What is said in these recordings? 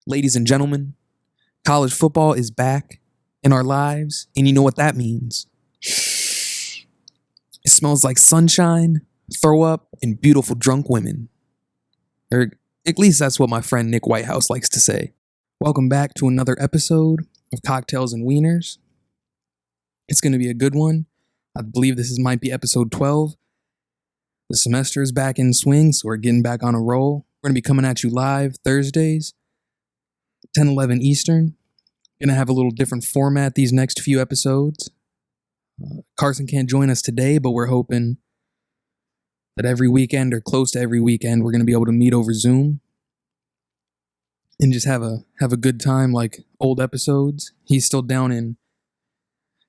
Ladies and gentlemen, college football is back in our lives, and you know what that means. It smells like sunshine, throw up, and beautiful drunk women. Or at least that's what my friend Nick Whitehouse likes to say. Welcome back to another episode of Cocktails and Wieners. It's going to be a good one. I believe might be episode 12. The semester is back in swing, so we're getting back on a roll. We're going to be coming at you live Thursdays, 10-11 Eastern. Going to have a little different format these next few episodes. Carson can't join us today, but we're hoping that every weekend or close to every weekend, we're going to be able to meet over Zoom and just have a good time like old episodes. He's still down in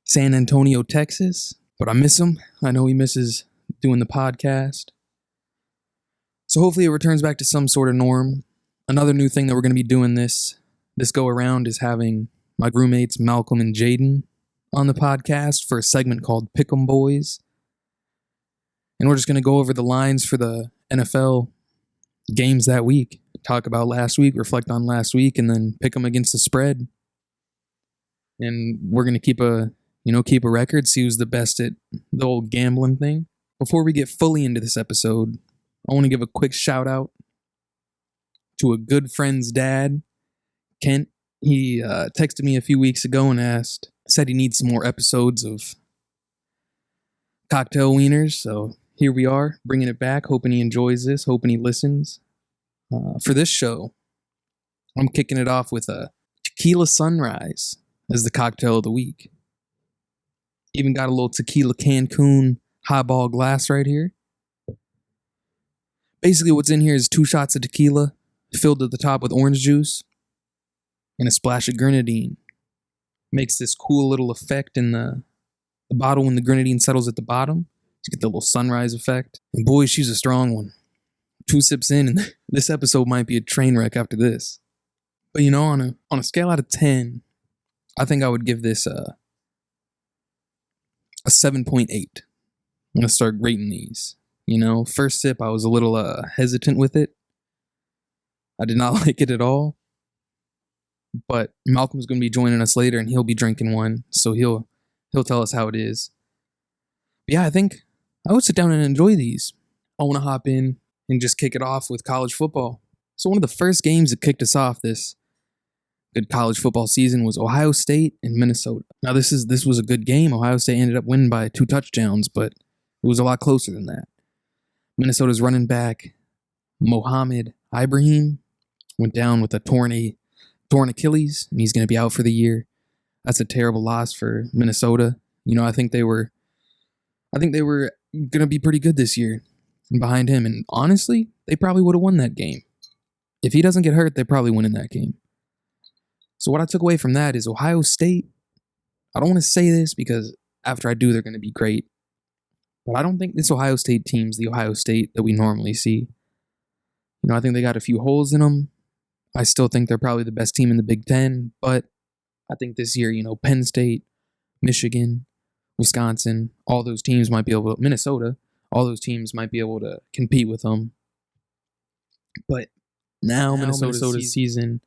San Antonio, Texas, but I miss him. I know he misses doing the podcast. So hopefully it returns back to some sort of norm. Another new thing that we're going to be doing this go around is having my roommates Malcolm and Jaden on the podcast for a segment called Pick'em Boys. And we're just going to go over the lines for the NFL games that week. Talk about last week, reflect on last week, and then pick them against the spread. And we're going to keep a record, see who's the best at the old gambling thing. Before we get fully into this episode, I want to give a quick shout out to a good friend's dad, Kent. He texted me a few weeks ago and said he needs some more episodes of Cocktail Wieners. So here we are, bringing it back, hoping he enjoys this, hoping he listens. For this show, I'm kicking it off with a tequila sunrise as the cocktail of the week. Even got a little tequila Cancun highball glass right here. Basically what's in here is 2 shots of tequila filled to the top with orange juice and a splash of grenadine. Makes this cool little effect in the bottle when the grenadine settles at the bottom. You get the little sunrise effect. And boy, she's a strong one. 2 sips in, and this episode might be a train wreck after this. But on a scale out of 10, I think I would give this a 7.8. I'm going to start rating these. First sip, I was a little hesitant with it. I did not like it at all. But Malcolm's going to be joining us later, and he'll be drinking one, so he'll tell us how it is. But yeah, I think I would sit down and enjoy these. I want to hop in and just kick it off with college football. So one of the first games that kicked us off this good college football season was Ohio State and Minnesota. Now this was a good game. Ohio State ended up winning by 2 touchdowns, but it was a lot closer than that. Minnesota's running back Mohamed Ibrahim went down with a torn Achilles, and he's going to be out for the year. That's a terrible loss for Minnesota. I think they were going to be pretty good this year behind him, and honestly, they probably would have won that game. If he doesn't get hurt, they probably win in that game. So what I took away from that is Ohio State. I don't want to say this because after I do, they're going to be great. But I don't think this Ohio State team's the Ohio State that we normally see. I think they got a few holes in them. I still think they're probably the best team in the Big Ten, but I think this year, Penn State, Michigan, Wisconsin, all those teams might be able to, Minnesota, all those teams might be able to compete with them. But now Minnesota's season,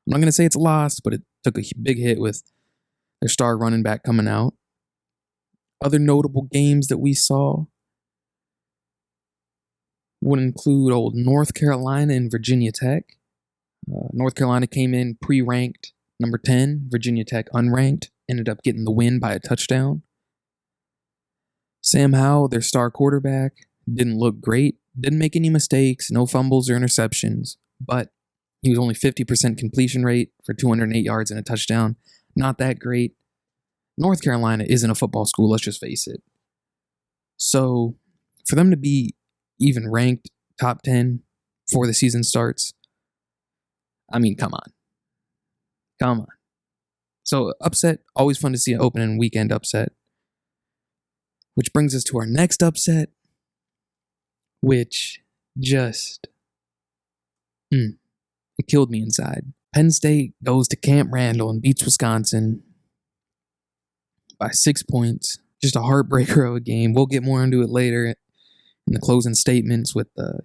I'm not going to say it's lost, but it took a big hit with their star running back coming out. Other notable games that we saw would include old North Carolina and Virginia Tech. North Carolina came in pre-ranked number 10. Virginia Tech unranked. Ended up getting the win by a touchdown. Sam Howell, their star quarterback, didn't look great. Didn't make any mistakes. No fumbles or interceptions. But he was only 50% completion rate for 208 yards and a touchdown. Not that great. North Carolina isn't a football school, let's just face it. So for them to be even ranked top 10 before the season starts, I mean, come on. So upset, always fun to see an opening weekend upset. Which brings us to our next upset, which just, it killed me inside. Penn State goes to Camp Randall and beats Wisconsin by 6 points. Just a heartbreaker of a game. We'll get more into it later in the closing statements with the,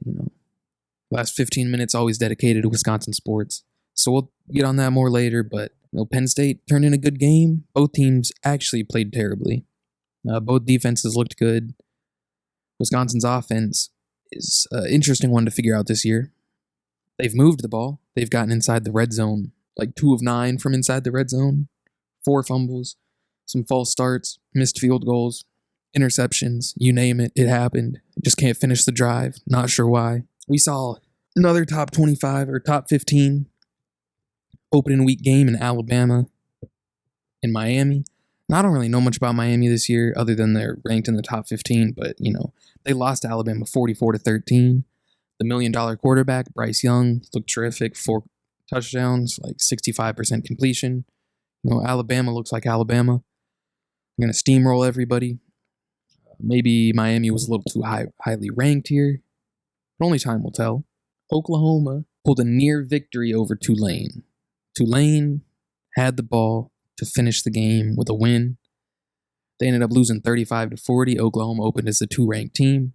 last 15 minutes always dedicated to Wisconsin sports. So we'll get on that more later, but Penn State turned in a good game. Both teams actually played terribly. Both defenses looked good. Wisconsin's offense is an interesting one to figure out this year. They've moved the ball. They've gotten inside the red zone, like 2 of 9 from inside the red zone, 4 fumbles, some false starts, missed field goals, interceptions, you name it, it happened. Just can't finish the drive. Not sure why. We saw another top 25 or top 15 opening week game in Alabama and Miami. Now, I don't really know much about Miami this year other than they're ranked in the top 15, but, they lost to Alabama 44-13. The $1 million quarterback, Bryce Young, looked terrific. 4 touchdowns, like 65% completion. Alabama looks like Alabama. They're going to steamroll everybody. Maybe Miami was a little too highly ranked here. But only time will tell. Oklahoma pulled a near victory over Tulane. Tulane had the ball to finish the game with a win. They ended up losing 35-40. Oklahoma opened as a 2-ranked team.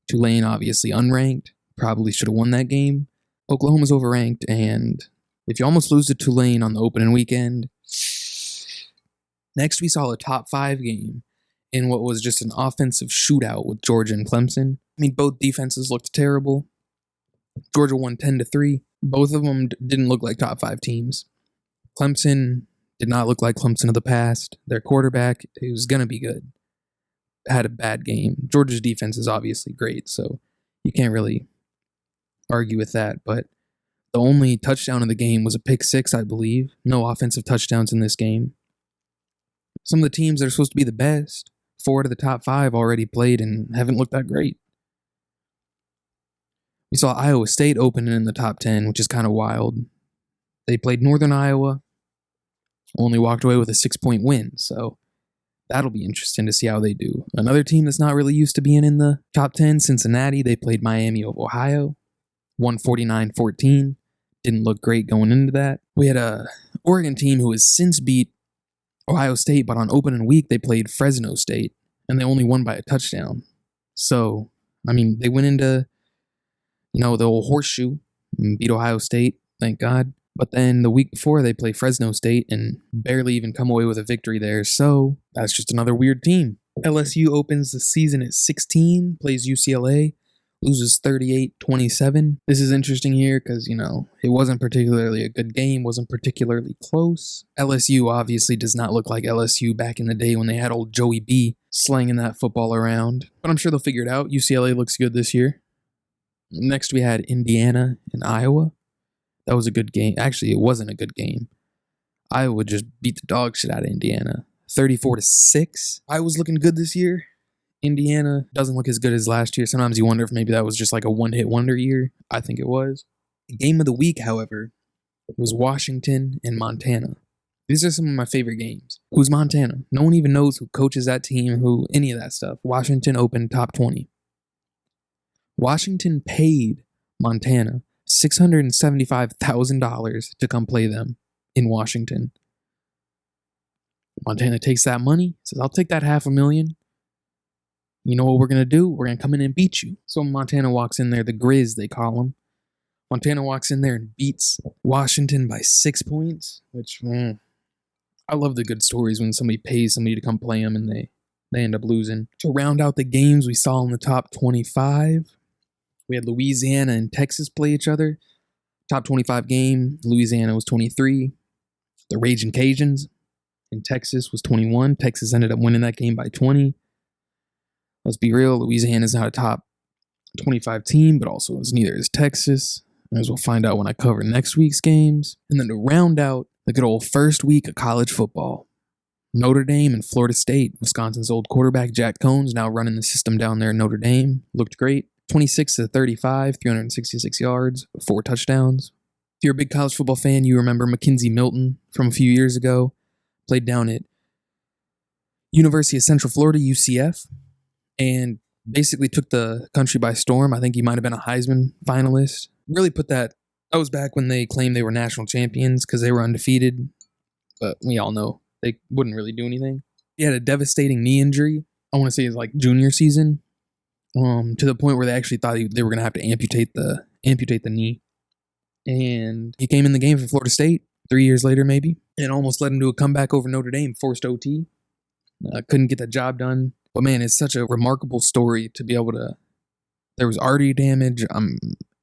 Tulane obviously unranked. Probably should have won that game. Oklahoma's overranked, and if you almost lose to Tulane on the opening weekend. Next, we saw a top 5 game in what was just an offensive shootout with Georgia and Clemson. Both defenses looked terrible. Georgia won 10-3. Both of them didn't look like top 5 teams. Clemson did not look like Clemson of the past. Their quarterback, who was going to be good, had a bad game. Georgia's defense is obviously great, so you can't really argue with that, but the only touchdown of the game was a pick 6, I believe. No offensive touchdowns in this game. Some of the teams that are supposed to be the best, 4 out of the top 5 already played and haven't looked that great. We saw Iowa State opening in the top 10, which is kind of wild. They played Northern Iowa, only walked away with a 6-point win, so that'll be interesting to see how they do. Another team that's not really used to being in the top 10, Cincinnati, they played Miami of Ohio. 149-14. Didn't look great going into that. We had a Oregon team who has since beat Ohio State, but on opening week, they played Fresno State, and they only won by a touchdown. So, they went into, the old horseshoe and beat Ohio State, thank God. But then the week before, they play Fresno State and barely even come away with a victory there. So, that's just another weird team. LSU opens the season at 16, plays UCLA. Loses 38-27. This is interesting here because, it wasn't particularly a good game, wasn't particularly close. LSU obviously does not look like LSU back in the day when they had old Joey B slanging that football around. But I'm sure they'll figure it out. UCLA looks good this year. Next, we had Indiana and Iowa. That was a good game. Actually, it wasn't a good game. Iowa just beat the dog shit out of Indiana. 34-6. Iowa's looking good this year. Indiana doesn't look as good as last year. Sometimes you wonder if maybe that was just like a one-hit wonder year. I think it was. The game of the week, however, was Washington and Montana. These are some of my favorite games. Who's Montana? No one even knows who coaches that team, any of that stuff. Washington opened top 20. Washington paid Montana $675,000 to come play them in Washington. Montana takes that money, says, I'll take that $500,000. You know what we're going to do? We're going to come in and beat you. So Montana walks in there, the Grizz, they call them. Montana walks in there and beats Washington by 6 points, which, I love the good stories when somebody pays somebody to come play them and they end up losing. To round out the games we saw in the top 25, we had Louisiana and Texas play each other. Top 25 game, Louisiana was 23. The Ragin' Cajuns in Texas was 21. Texas ended up winning that game by 20. Let's be real, Louisiana's not a top 25 team, but also neither is Texas, as we'll find out when I cover next week's games. And then to round out the good old first week of college football, Notre Dame and Florida State. Wisconsin's old quarterback, Jack Cohn's, now running the system down there in Notre Dame. Looked great. 26-35, 366 yards, 4 touchdowns. If you're a big college football fan, you remember Mackenzie Milton from a few years ago. Played down at University of Central Florida, UCF. And basically took the country by storm. I think he might have been a Heisman finalist. Really that was back when they claimed they were national champions because they were undefeated. But we all know they wouldn't really do anything. He had a devastating knee injury. I want to say his junior season. To the point where they actually thought they were going to have to amputate the knee. and he came in the game for Florida State 3 years later, maybe, and almost led him to a comeback over Notre Dame, forced OT. Couldn't get that job done. But man, it's such a remarkable story to be able to. There was artery damage,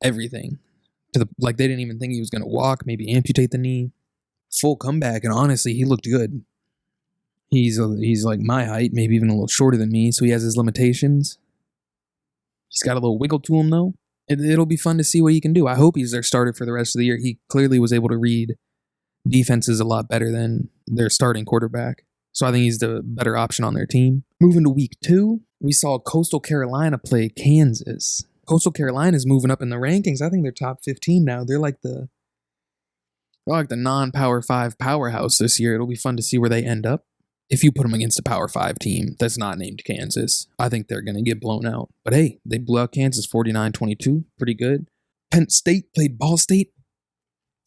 everything. They didn't even think he was going to walk, maybe amputate the knee. Full comeback, and honestly, he looked good. He's like my height, maybe even a little shorter than me, so he has his limitations. He's got a little wiggle to him, though. It'll be fun to see what he can do. I hope he's their starter for the rest of the year. He clearly was able to read defenses a lot better than their starting quarterback. So I think he's the better option on their team. Moving to week 2, we saw Coastal Carolina play Kansas. Coastal Carolina is moving up in the rankings. I think they're top 15 now. They're like the non-Power 5 powerhouse this year. It'll be fun to see where they end up. If you put them against a Power 5 team that's not named Kansas, I think they're going to get blown out. But hey, they blew out Kansas 49-22. Pretty good. Penn State played Ball State.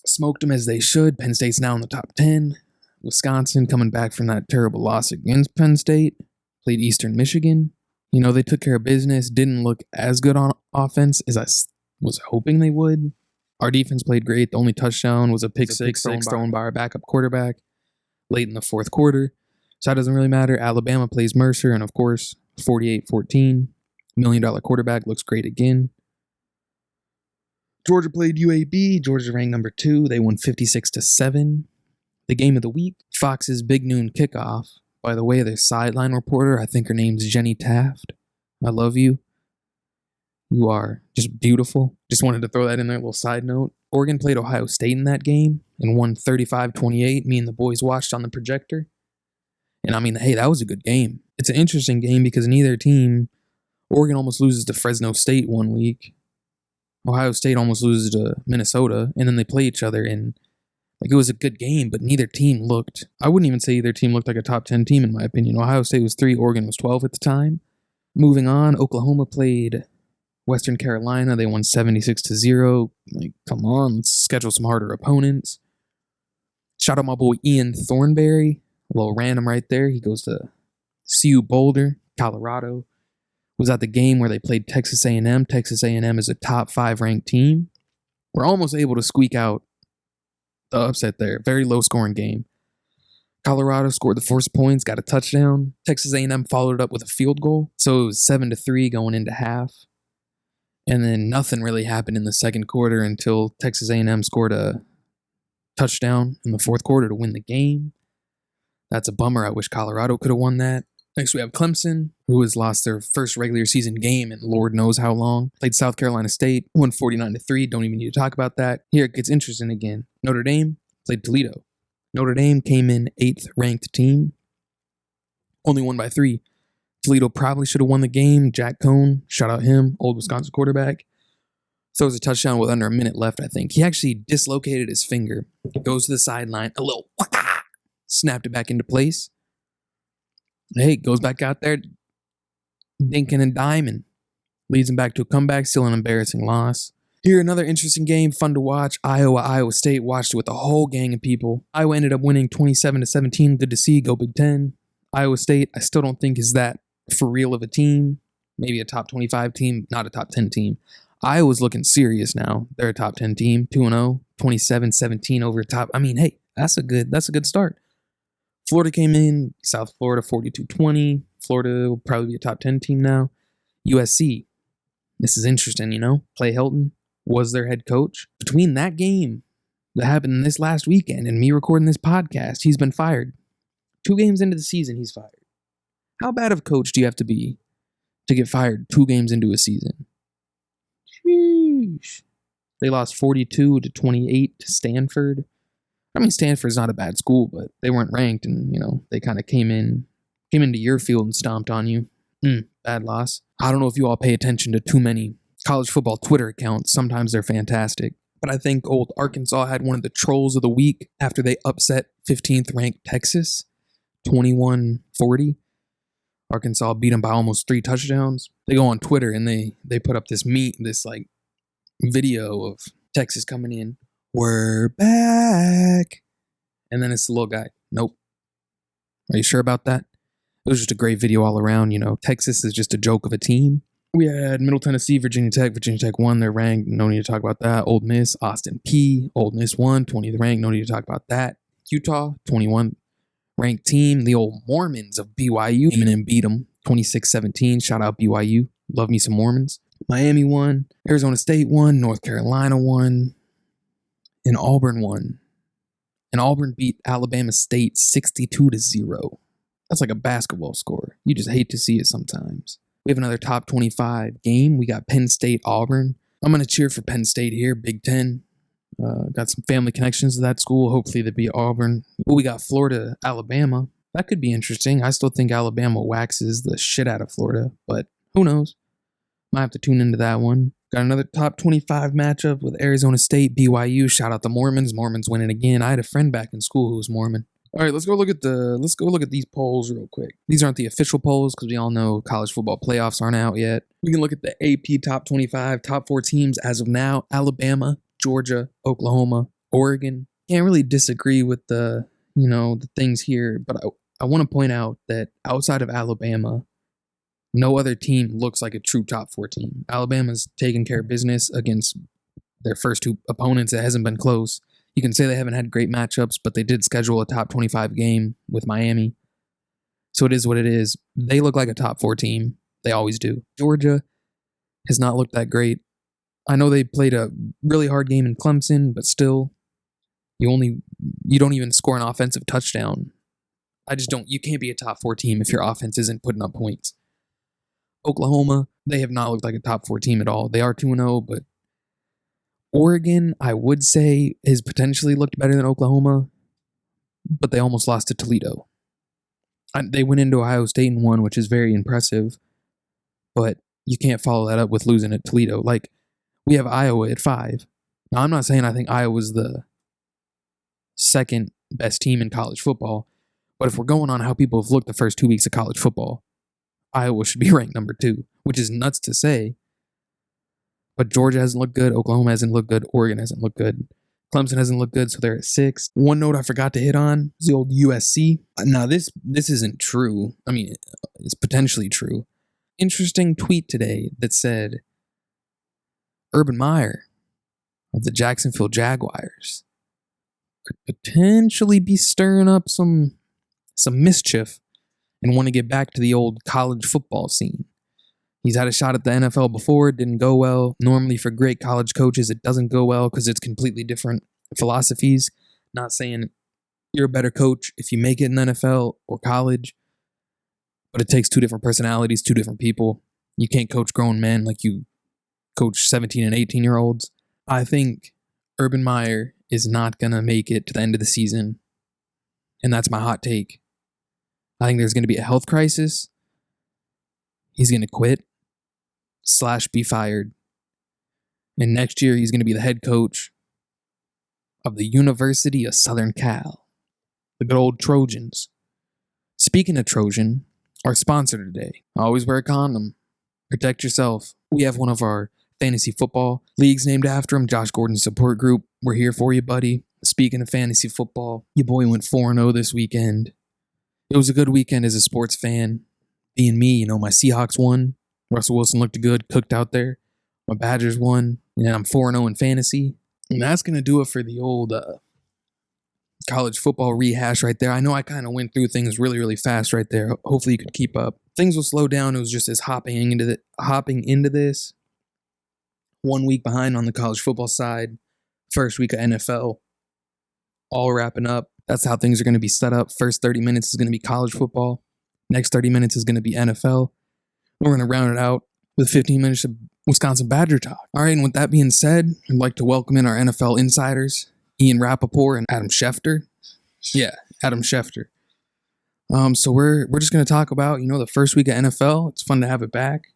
Smoked them as they should. Penn State's now in the top 10. Wisconsin coming back from that terrible loss against Penn State. Played Eastern Michigan. They took care of business. Didn't look as good on offense as I was hoping they would. Our defense played great. The only touchdown was a pick six thrown by our backup quarterback late in the fourth quarter. So that doesn't really matter. Alabama plays Mercer, and of course, 48-14. $1 million quarterback looks great again. Georgia played UAB. Georgia ranked number 2. They won 56-7. The game of the week, Fox's Big Noon Kickoff. By the way, their sideline reporter, I think her name's Jenny Taft. I love you. You are just beautiful. Just wanted to throw that in there, a little side note. Oregon played Ohio State in that game and won 35-28. Me and the boys watched on the projector. And hey, that was a good game. It's an interesting game because neither team, Oregon almost loses to Fresno State one week. Ohio State almost loses to Minnesota, and then they play each other, and it was a good game, but neither team looked, I wouldn't even say either team looked like a top 10 team in my opinion. Ohio State was 3, Oregon was 12 at the time. Moving on, Oklahoma played Western Carolina. They won 76-0. Come on, let's schedule some harder opponents. Shout out my boy Ian Thornberry. A little random right there. He goes to CU Boulder, Colorado. Was at the game where they played Texas A&M. Texas A&M is a top 5 ranked team. We're almost able to squeak out the upset there. Very low scoring game. Colorado scored the first points, got a touchdown. Texas A&M followed it up with a field goal. So it was 7-3 going into half. And then nothing really happened in the second quarter until Texas A&M scored a touchdown in the fourth quarter to win the game. That's a bummer. I wish Colorado could have won that. Next, we have Clemson, who has lost their first regular season game in Lord knows how long. Played South Carolina State, won 49-3. Don't even need to talk about that. Here it gets interesting again. Notre Dame played Toledo. Notre Dame came in 8th ranked team. Only won by 3. Toledo probably should have won the game. Jack Cohn, shout out him, old Wisconsin quarterback. Throws a touchdown with under a minute left, I think. He actually dislocated his finger. Goes to the sideline, a little snapped it back into place. Hey, goes back out there, dinking and diming. Leads him back to a comeback, still an embarrassing loss. Here, another interesting game, fun to watch. Iowa State, watched it with a whole gang of people. Iowa ended up winning 27-17. Good to see, go Big Ten. Iowa State, I still don't think is that for real of a team. Maybe a top 25 team, not a top 10 team. Iowa's looking serious now. They're a top 10 team, 2-0, 27-17 over top. Hey, that's a good start. Florida came in, South Florida 42-20. Florida will probably be a top 10 team now. USC, this is interesting, Clay Helton was their head coach. Between that game that happened this last weekend and me recording this podcast, he's been fired. 2 games into the season, he's fired. How bad of a coach do you have to be to get fired 2 games into a season? Sheesh. They lost 42-28 to Stanford. Stanford's not a bad school, but they weren't ranked, and they kind of came into your field and stomped on you. Bad loss. I don't know if you all pay attention to too many college football Twitter accounts. Sometimes they're fantastic, but I think old Arkansas had one of the trolls of the week after they upset 15th ranked Texas, 21-40. Arkansas beat them by almost 3 touchdowns. They go on Twitter and they put up this video of Texas coming in. We're back. And then it's the little guy. Nope. Are you sure about that? It was just a great video all around. Texas is just a joke of a team. We had Middle Tennessee, Virginia Tech. Virginia Tech won. They're ranked. No need to talk about that. Ole Miss, Austin P. Ole Miss won. 20th ranked. No need to talk about that. Utah, 21 ranked team. The old Mormons of BYU came in and beat them 26-17. Shout out BYU. Love me some Mormons. Miami won. Arizona State won. North Carolina won. And Auburn won. And Auburn beat Alabama State 62-0. That's like a basketball score. You just hate to see it sometimes. We have another top 25 game. We got Penn State, Auburn. I'm going to cheer for Penn State here, Big Ten. Got some family connections to that school. Hopefully they beat Auburn. Well, we got Florida, Alabama. That could be interesting. I still think Alabama waxes the shit out of Florida, but who knows? Might have to tune into that one. Got another top 25 matchup with Arizona State, BYU. Shout out the Mormons. Mormons winning again. I had a friend back in school who was Mormon. All right, let's go look at these polls real quick. These aren't the official polls because we all know college football playoffs aren't out yet. We can look at the AP top 25, top 4 teams as of now: Alabama, Georgia, Oklahoma, Oregon. Can't really disagree with the things here, but I want to point out that outside of Alabama, no other team looks like a true top 4 team. Alabama's taken care of business against their first 2 opponents. It hasn't been close. You can say they haven't had great matchups, but they did schedule a top 25 game with Miami. So it is what it is. They look like a top 4 team. They always do. Georgia has not looked that great. I know they played a really hard game in Clemson, but still, you don't even score an offensive touchdown. You can't be a top 4 team if your offense isn't putting up points. Oklahoma, they have not looked like a top 4 team at all. They are 2-0, but Oregon, I would say, has potentially looked better than Oklahoma, but they almost lost to Toledo. They went into Ohio State and won, which is very impressive, but you can't follow that up with losing at Toledo. Like, we have Iowa at 5. Now, I'm not saying I think Iowa's the second best team in college football, but if we're going on how people have looked the first 2 weeks of college football, Iowa should be ranked number 2, which is nuts to say. But Georgia hasn't looked good. Oklahoma hasn't looked good. Oregon hasn't looked good. Clemson hasn't looked good, so they're at 6. One note I forgot to hit on is the old USC. Now, this isn't true. I mean, it's potentially true. Interesting tweet today that said Urban Meyer of the Jacksonville Jaguars could potentially be stirring up some mischief and want to get back to the old college football scene. He's had a shot at the NFL before. It didn't go well. Normally for great college coaches, it doesn't go well because it's completely different philosophies. Not saying you're a better coach if you make it in the NFL or college, but it takes 2 different personalities, 2 different people. You can't coach grown men like you coach 17 and 18-year-olds. I think Urban Meyer is not going to make it to the end of the season, and that's my hot take. I think there's going to be a health crisis. He's going to quit / be fired. And next year, he's going to be the head coach of the University of Southern Cal, the good old Trojans. Speaking of Trojan, our sponsor today, always wear a condom. Protect yourself. We have one of our fantasy football leagues named after him, Josh Gordon's support group. We're here for you, buddy. Speaking of fantasy football, your boy went 4-0 this weekend. It was a good weekend as a sports fan. Being me, my Seahawks won. Russell Wilson looked good, cooked out there. My Badgers won. And I'm 4-0 in fantasy. And that's going to do it for the old college football rehash right there. I know I kind of went through things really, really fast right there. Hopefully you could keep up. Things will slow down. It was just as hopping into this. 1 week behind on the college football side. First week of NFL. All wrapping up. That's how things are going to be set up. First 30 minutes is going to be college football. Next 30 minutes is going to be NFL. We're going to round it out with 15 minutes of Wisconsin Badger talk. All right, and with that being said, I'd like to welcome in our NFL insiders, Ian Rapoport and Adam Schefter. Yeah, Adam Schefter. So we're just going to talk about, the first week of NFL. It's fun to have it back.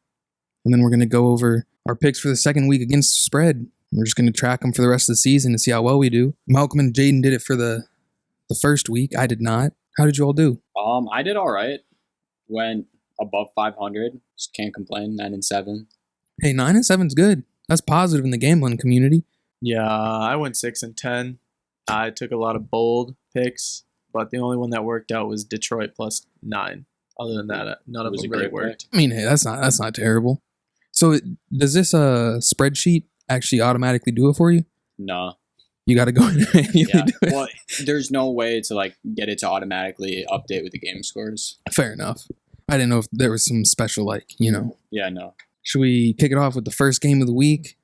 And then we're going to go over our picks for the second week against the spread. We're just going to track them for the rest of the season to see how well we do. Malcolm and Jaden did it for the first week. I did not. How did you all do? I did all right. Went above 500. Just can't complain. 9-7. Hey, 9-7's good. That's positive in the gambling community. Yeah, I went 6-10. I took a lot of bold picks, but the only one that worked out was Detroit +9. Other than that, none of them really worked. I mean, hey, that's not terrible. So does this spreadsheet actually automatically do it for you? No. You got to go in and manually Yeah. do it. Well, there's no way to like get it to automatically update with the game scores. Fair enough. I didn't know if there was some special, like, Yeah, no. Should we kick it off with the first game of the week?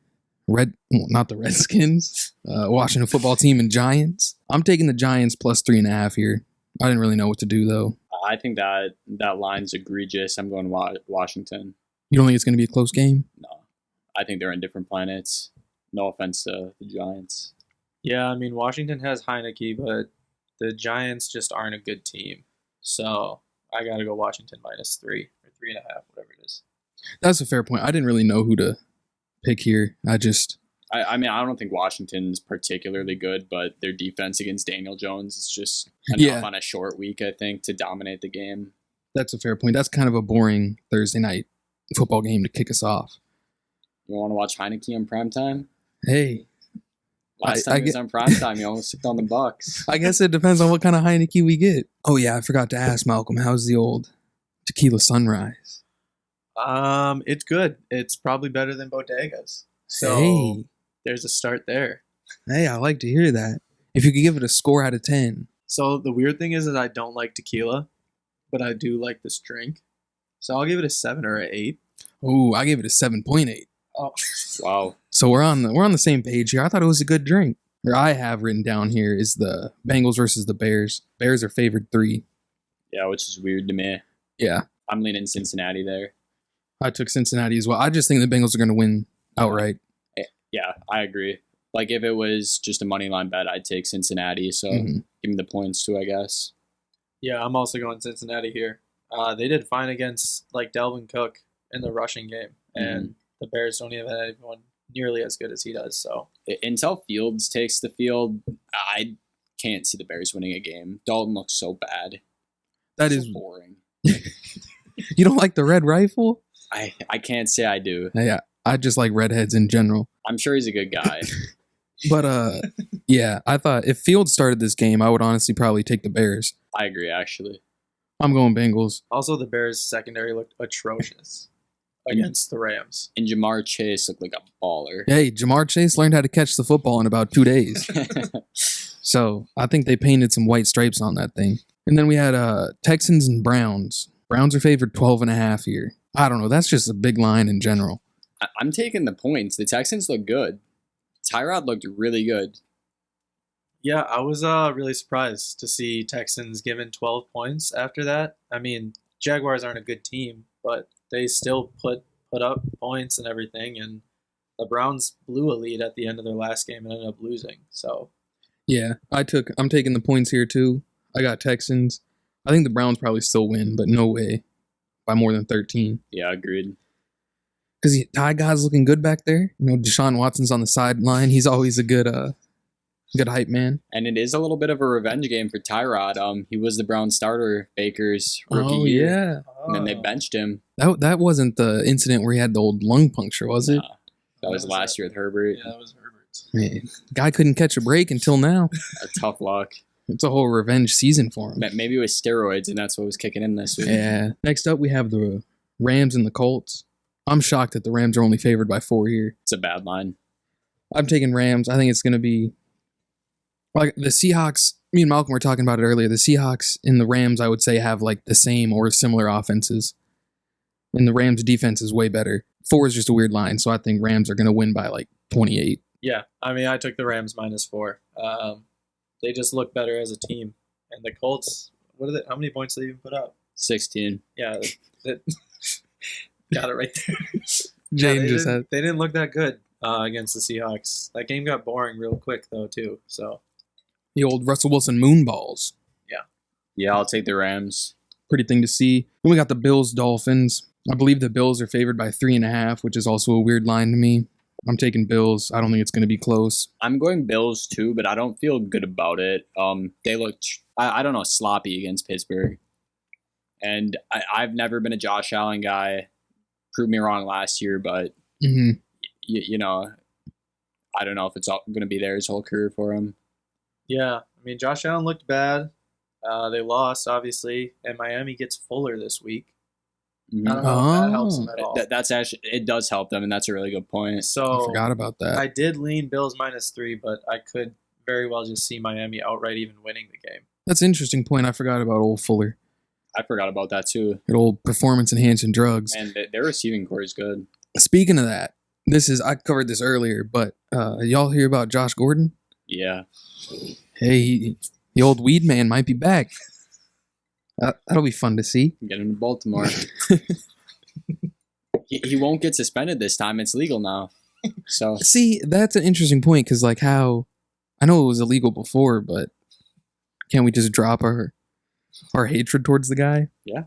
Not the Redskins. Washington football team and Giants. I'm taking the Giants plus 3.5 here. I didn't really know what to do, though. I think that line's egregious. I'm going Washington. You don't think it's going to be a close game? No. I think they're in different planets. No offense to the Giants. Yeah, I mean, Washington has Heineke, but the Giants just aren't a good team. So I got to go Washington -3 or 3.5, whatever it is. That's a fair point. I didn't really know who to pick here. I mean, I don't think Washington's particularly good, but their defense against Daniel Jones is just enough on a short week, I think, to dominate the game. That's a fair point. That's kind of a boring Thursday night football game to kick us off. You want to watch Heineke on primetime? Hey. Last time he was on primetime, you almost took on the Bucks. I guess it depends on what kind of Heineke we get. Oh, yeah, I forgot to ask Malcolm, how's the old tequila sunrise? It's good. It's probably better than Bodega's. So there's a start there. Hey, I like to hear that. If you could give it a score out of 10. So the weird thing is that I don't like tequila, but I do like this drink. So I'll give it a 7 or an 8. Oh, I gave it a 7.8. Oh, wow. So we're on the same page here. I thought it was a good drink. Or I have written down here is the Bengals versus the Bears. Bears are favored 3. Yeah, which is weird to me. Yeah. I'm leaning Cincinnati there. I took Cincinnati as well. I just think the Bengals are going to win outright. Yeah, I agree. Like, if it was just a money line bet, I'd take Cincinnati. So give me the points, too, I guess. Yeah, I'm also going Cincinnati here. They did fine against, like, Dalvin Cook in the rushing game. And the Bears don't even have anyone nearly as good as he does. So until Fields takes the field, I can't see the Bears winning a game. Dalton looks so bad. That is boring. You don't like the red rifle? I can't say I do. Yeah, I just like redheads in general. I'm sure he's a good guy. But, yeah, I thought if Fields started this game, I would honestly probably take the Bears. I agree, actually. I'm going Bengals. Also, the Bears' secondary looked atrocious against the Rams. And Jamar Chase looked like a baller. Hey, Jamar Chase learned how to catch the football in about 2 days. So I think they painted some white stripes on that thing. And then we had Texans and Browns. Browns are favored 12.5 here. I don't know. That's just a big line in general. I'm taking the points. The Texans look good. Tyrod looked really good. Yeah, I was really surprised to see Texans given 12 points after that. I mean, Jaguars aren't a good team, but they still put up points and everything, and the Browns blew a lead at the end of their last game and ended up losing. So yeah, I'm taking the points here too. I got Texans. I think the Browns probably still win, but no way by more than 13. Yeah, agreed. Because Ty God's looking good back there. Deshaun Watson's on the sideline. He's always a good hype man. And it is a little bit of a revenge game for Tyrod. He was the Browns starter, Baker's rookie year. Yeah. And then they benched him. That wasn't the incident where he had the old lung puncture, was it? Nah, that was last year with Herbert. Yeah, that was Herbert's. Man, guy couldn't catch a break until now. A tough luck. It's a whole revenge season for him. Maybe it was steroids, and that's what was kicking in this week. Yeah. Next up, we have the Rams and the Colts. I'm shocked that the Rams are only favored by 4 here. It's a bad line. I'm taking Rams. I think it's going to be like the Seahawks. Me and Malcolm were talking about it earlier. The Seahawks and the Rams, I would say, have like the same or similar offenses. And the Rams' defense is way better. 4 is just a weird line, so I think Rams are going to win by like 28. Yeah, I mean, I took the Rams -4. They just look better as a team. And the Colts, how many points did they even put up? 16. Yeah, got it right there. They didn't look that good against the Seahawks. That game got boring real quick, though, too. So The old Russell Wilson moonballs. Yeah, I'll take the Rams. Pretty thing to see. Then we got the Bills-Dolphins. I believe the Bills are favored by 3.5, which is also a weird line to me. I'm taking Bills. I don't think it's going to be close. I'm going Bills too, but I don't feel good about it. They looked, I don't know, sloppy against Pittsburgh. And I've never been a Josh Allen guy. Proved me wrong last year, but, you know, I don't know if it's going to be there his whole career for him. Yeah, I mean, Josh Allen looked bad. They lost, obviously, and Miami gets Fuller this week. Mhm. I don't know if that helps them at all. That's actually, it does help them, and that's a really good point. I So forgot about that. I did lean Bills -3, but I could very well just see Miami outright even winning the game. That's an interesting point. I forgot about old Fuller. I forgot about that too. Good old performance-enhancing drugs. And their receiving core is good. Speaking of that, I covered this earlier, but y'all hear about Josh Gordon? Yeah. Hey, the old weed man might be back. That'll be fun to see. Get him to Baltimore. He won't get suspended this time. It's legal now. So See, that's an interesting point because, like, how I know it was illegal before, but can't we just drop our hatred towards the guy? Yeah.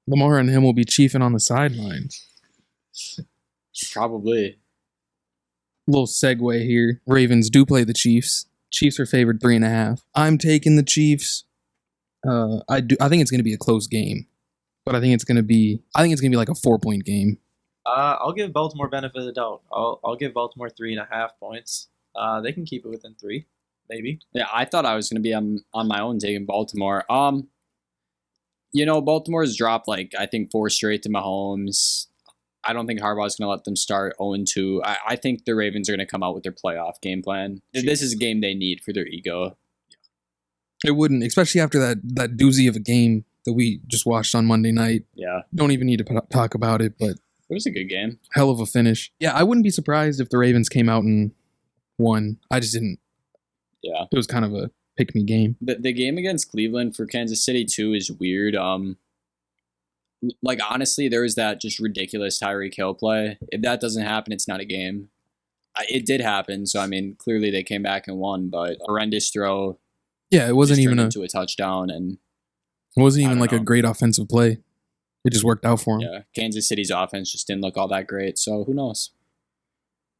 Lamar and him will be chiefing on the sidelines. probably. Little segue here. Ravens do play the Chiefs. Chiefs are favored 3.5. I'm taking the Chiefs. I think it's going to be a close game, but I think it's going to be like a 4-point game. I'll give Baltimore benefit of the doubt. I'll give Baltimore 3.5 points. They can keep it within 3, maybe. Yeah, I thought I was going to be on my own taking Baltimore. Baltimore's dropped I think 4 straight to Mahomes. I don't think Harbaugh's going to let them start 0-2. I think the Ravens are going to come out with their playoff game plan. This is a game they need for their ego. It wouldn't, especially after that doozy of a game that we just watched on Monday night. Yeah. Don't even need to talk about it, but It was a good game. hell of a finish. Yeah, I wouldn't be surprised if the Ravens came out and won. I just didn't. Yeah. It was kind of a pick-me game. The game against Cleveland for Kansas City, too, is weird. Honestly, there was that just ridiculous Tyreek Hill play. If that doesn't happen, it's not a game. It did happen, so, clearly they came back and won, but horrendous throw. Yeah, it wasn't just even turned into a touchdown, and it wasn't even I don't like a know. great offensive play. It just worked out for him. yeah, Kansas City's offense just didn't look all that great, so who knows?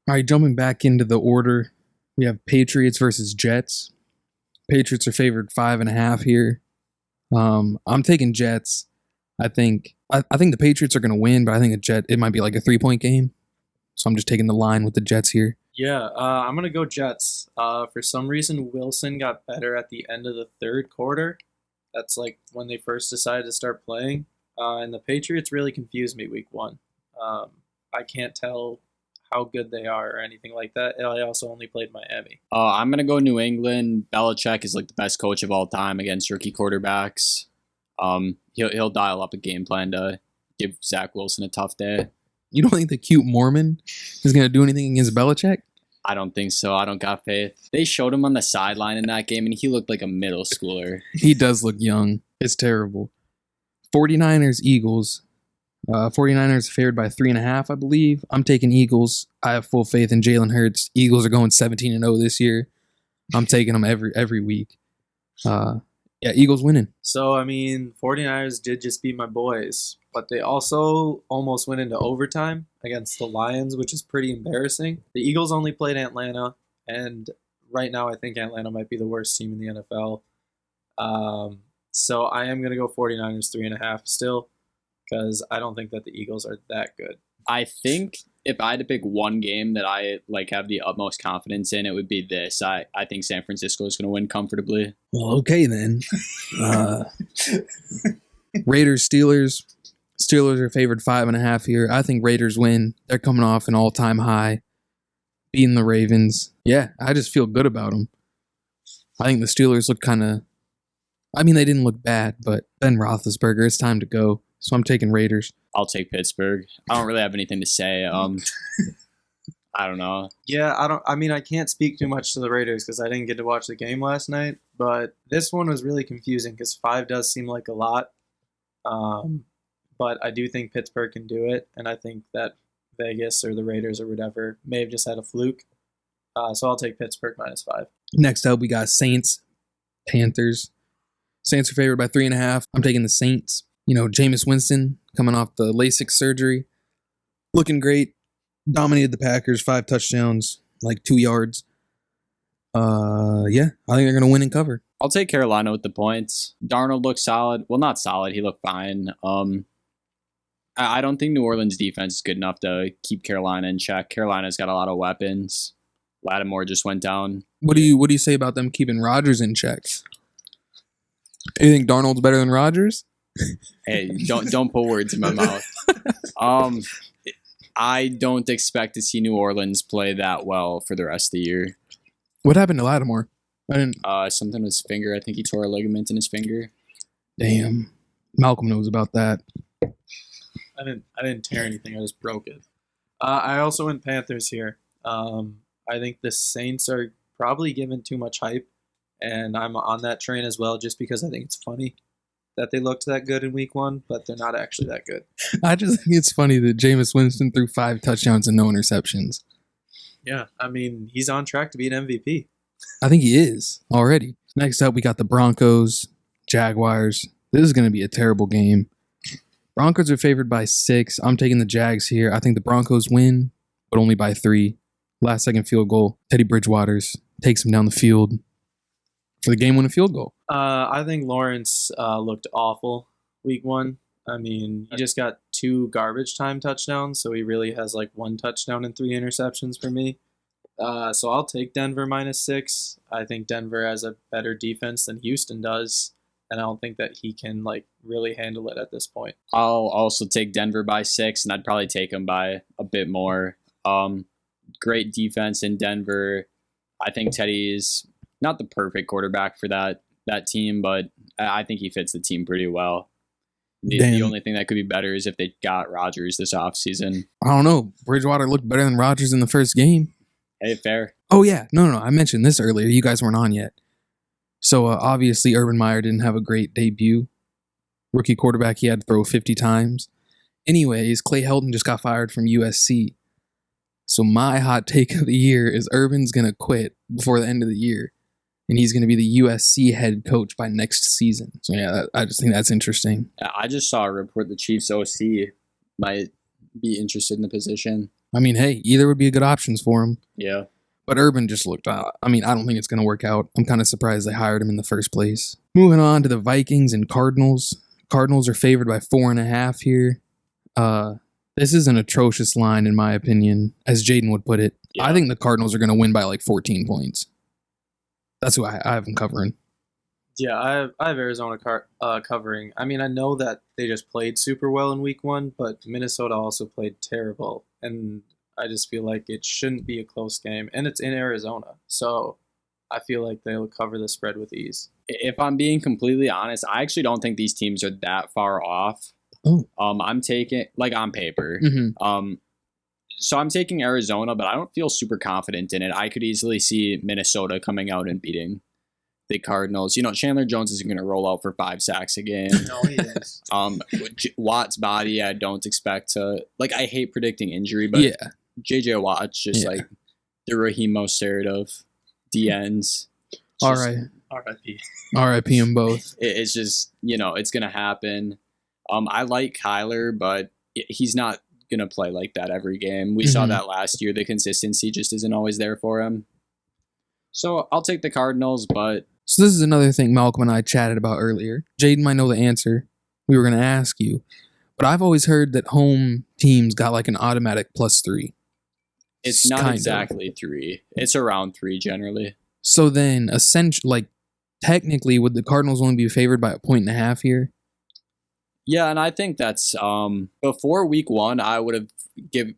All right, jumping back into the order, we have Patriots versus Jets. Patriots are favored 5.5 here. I'm taking Jets. I think the Patriots are going to win, but I think it might be like a 3-point game. So I'm just taking the line with the Jets here. Yeah, I'm going to go Jets. For some reason, Wilson got better at the end of the third quarter. That's when they first decided to start playing. And the Patriots really confused me week 1. I can't tell how good they are or anything like that. I also only played Miami. I'm going to go New England. Belichick is the best coach of all time against rookie quarterbacks. He'll dial up a game plan to give Zach Wilson a tough day. You don't think the cute Mormon is going to do anything against Belichick? I don't think so. I don't got faith. They showed him on the sideline in that game, and he looked like a middle schooler. He does look young. It's terrible. 49ers, Eagles. 49ers favored by 3.5, I believe. I'm taking Eagles. I have full faith in Jalen Hurts. Eagles are going 17-0 this year. I'm taking them every week. Yeah, Eagles winning. So, 49ers did just beat my boys, but they also almost went into overtime against the Lions, which is pretty embarrassing. The Eagles only played Atlanta, and right now I think Atlanta might be the worst team in the NFL. So I am going to go 49ers 3.5 still, because I don't think that the Eagles are that good. I think if I had to pick one game that I have the utmost confidence in, it would be this. I think San Francisco is going to win comfortably. Well, okay then. Raiders, Steelers. Steelers are favored 5.5 here. I think Raiders win. They're coming off an all-time high, beating the Ravens. Yeah, I just feel good about them. I think the Steelers look kind of... they didn't look bad, but Ben Roethlisberger, it's time to go. So I'm taking Raiders. I'll take Pittsburgh. I don't really have anything to say. I don't know. Yeah, I can't speak too much to the Raiders because I didn't get to watch the game last night, but this one was really confusing because 5 does seem like a lot. But I do think Pittsburgh can do it, and I think that Vegas or the Raiders or whatever may have just had a fluke. So I'll take Pittsburgh -5. Next up, we got Saints, Panthers. Saints are favored by 3.5. I'm taking the Saints. Jameis Winston coming off the LASIK surgery. Looking great. Dominated the Packers, 5 touchdowns, 2 yards. Yeah, I think they're going to win and cover. I'll take Carolina with the points. Darnold looked solid. Well, not solid. He looked fine. I don't think New Orleans' defense is good enough to keep Carolina in check. Carolina's got a lot of weapons. Lattimore just went down. What do you say about them keeping Rodgers in check? You think Darnold's better than Rodgers? Hey, don't put words in my mouth. I don't expect to see New Orleans play that well for the rest of the year. What happened to Lattimore? I didn't. Something with his finger. I think he tore a ligament in his finger. Damn. Malcolm knows about that. I didn't tear anything. I just broke it. I also went Panthers here. I think the Saints are probably given too much hype, and I'm on that train as well, just because I think it's funny that they looked that good in week 1, but they're not actually that good. I just think it's funny that Jameis Winston threw 5 touchdowns and no interceptions. Yeah, I mean, he's on track to be an MVP. I think he is already. Next up, we got the Broncos, Jaguars. This is going to be a terrible game. Broncos are favored by 6. I'm taking the Jags here. I think the Broncos win, but only by 3. Last second field goal. Teddy Bridgewaters takes him down the field for the game-winning field goal. I think Lawrence looked awful week 1. I mean, he just got 2 garbage time touchdowns, so he really has like 1 touchdown and 3 interceptions for me. So I'll take Denver -6. I think Denver has a better defense than Houston does, and I don't think that he can like really handle it at this point. I'll also take Denver by 6, and I'd probably take him by a bit more. Great defense in Denver. I think Teddy is not the perfect quarterback for that team, but I think he fits the team pretty well. The only thing that could be better is if they got Rodgers this offseason. I don't know. Bridgewater looked better than Rodgers in the first game. Hey, fair. Oh, yeah. No. I mentioned this earlier. You guys weren't on yet. So, obviously, Urban Meyer didn't have a great debut. Rookie quarterback, he had to throw 50 times. Anyways, Clay Helton just got fired from USC. So, my hot take of the year is Urban's going to quit before the end of the year. And he's going to be the USC head coach by next season. So, yeah, I just think that's interesting. I just saw a report the Chiefs OC might be interested in the position. I mean, hey, either would be good options for him. Yeah. But Urban just looked out. I mean, I don't think it's going to work out. I'm kind of surprised they hired him in the first place. Moving on to the Vikings and Cardinals. Cardinals are favored by 4.5 here. This is an atrocious line, in my opinion, as Jaden would put it. Yeah. I think the Cardinals are going to win by like 14 points. That's who I have them covering. Yeah, I have Arizona covering. I mean, I know that they just played super well in week 1, but Minnesota also played terrible. And I just feel like it shouldn't be a close game. And it's in Arizona. So I feel like they'll cover the spread with ease. If I'm being completely honest, I actually don't think these teams are that far off. Oh. I'm taking, like on paper. Mm-hmm. So I'm taking Arizona, but I don't feel super confident in it. I could easily see Minnesota coming out and beating the Cardinals. You know, Chandler Jones isn't going to roll out for 5 sacks a game. No, he is. Watt's body, I don't expect to. Like, I hate predicting injury, but yeah. J.J. Watt's just like the Raheem Mostert of DNs. All right. R.I.P. R.I.P. them both. It's just, you know, it's going to happen. I like Kyler, but he's not going to play like that every game. We saw that last year. The consistency just isn't always there for him. So I'll take the Cardinals, but... So this is another thing Malcolm and I chatted about earlier. Jaden might know the answer. We were going to ask you. But I've always heard that home teams got like an automatic +3. It's not exactly 3. It's around 3 generally. So then, technically, would the Cardinals only be favored by 1.5 here? Yeah, and I think that's before week 1, I would have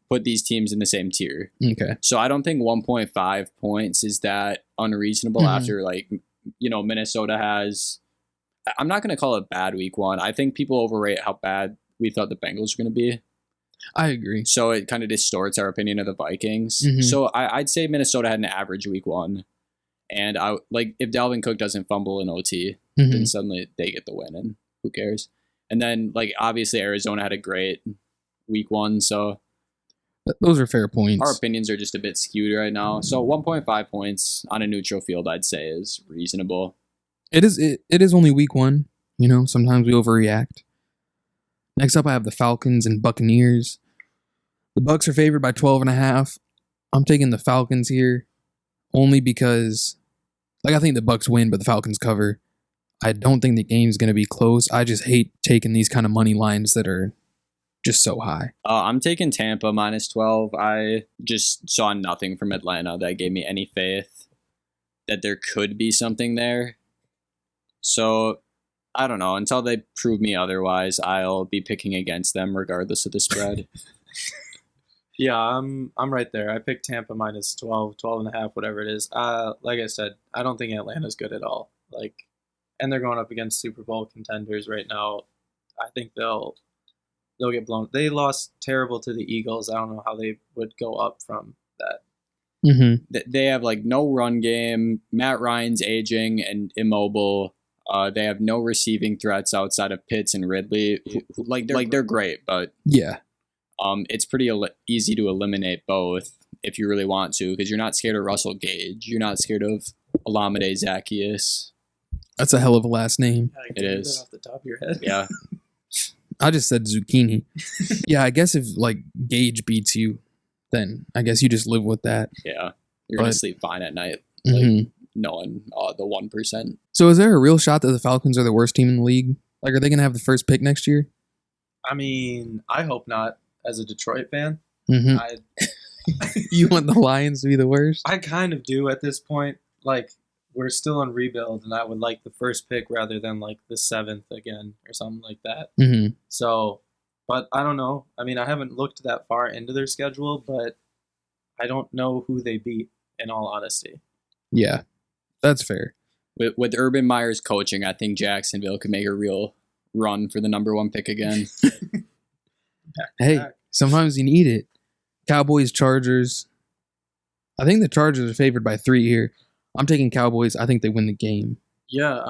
put these teams in the same tier. Okay. So I don't think 1.5 points is that unreasonable after, like, you know, Minnesota has... I'm not going to call it bad week 1. I think people overrate how bad we thought the Bengals were going to be. I agree. So it kind of distorts our opinion of the Vikings. So I'd say Minnesota had an average week 1. And if Dalvin Cook doesn't fumble in OT, then suddenly they get the win, and who cares? And then, like, obviously Arizona had a great week 1, so those are fair points. Our opinions are just a bit skewed right now. So 1.5 points on a neutral field, I'd say, is reasonable. It is only week 1. You know, sometimes we overreact. Next up, I have the Falcons and Buccaneers. The Bucs are favored by 12.5. I'm taking the Falcons here only because, like, I think the Bucs win, but the Falcons cover. I don't think the game's going to be close. I just hate taking these kind of money lines that are just so high. I'm taking Tampa -12. I just saw nothing from Atlanta that gave me any faith that there could be something there. So I don't know. Until they prove me otherwise, I'll be picking against them regardless of the spread. Yeah, I'm right there. I picked Tampa minus 12, 12.5, whatever it is. Like I said, I don't think Atlanta's good at all. And they're going up against Super Bowl contenders right now. I think they'll get blown. They lost terrible to the Eagles. I don't know how they would go up from that. Mm-hmm. They have no run game. Matt Ryan's aging and immobile. They have no receiving threats outside of Pitts and Ridley. They're great, but Yeah. It's pretty easy to eliminate both if you really want to, because you're not scared of Russell Gage. You're not scared of Olamide Zaccheaus. That's a hell of a last name. It is. Off the top of your head. Yeah. I just said zucchini. Yeah, I guess if Gage beats you, then I guess you just live with that. Yeah. You're going to sleep fine at night. Knowing the 1%. So is there a real shot that the Falcons are the worst team in the league? Are they going to have the first pick next year? I mean, I hope not. As a Detroit fan, you want the Lions to be the worst? I kind of do at this point. We're still on rebuild, and I would like the first pick rather than the 7th again or something like that. Mm-hmm. So, but I don't know. I mean, I haven't looked that far into their schedule, but I don't know who they beat, in all honesty. Yeah, that's fair. With Urban Meyer's coaching, I think Jacksonville could make a real run for the number 1 pick again. Hey, sometimes you need it. Cowboys, Chargers. I think the Chargers are favored by 3 here. I'm taking Cowboys. I think they win the game. Yeah,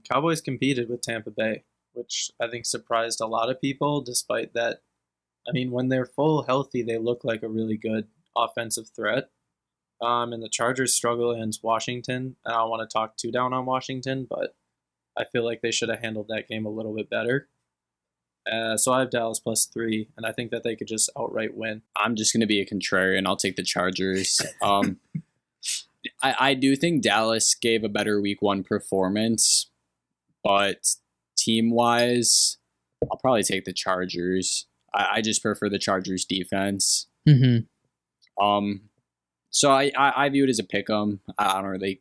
Cowboys competed with Tampa Bay, which I think surprised a lot of people, despite that. I mean, when they're full healthy, they look like a really good offensive threat. And the Chargers struggle against Washington. I don't want to talk too down on Washington, but I feel like they should have handled that game a little bit better. So I have Dallas plus 3, and I think that they could just outright win. I'm just going to be a contrarian. I'll take the Chargers. I do think Dallas gave a better week 1 performance, but team-wise, I'll probably take the Chargers. I just prefer the Chargers defense. Mm-hmm. So I view it as a pick-em. I don't really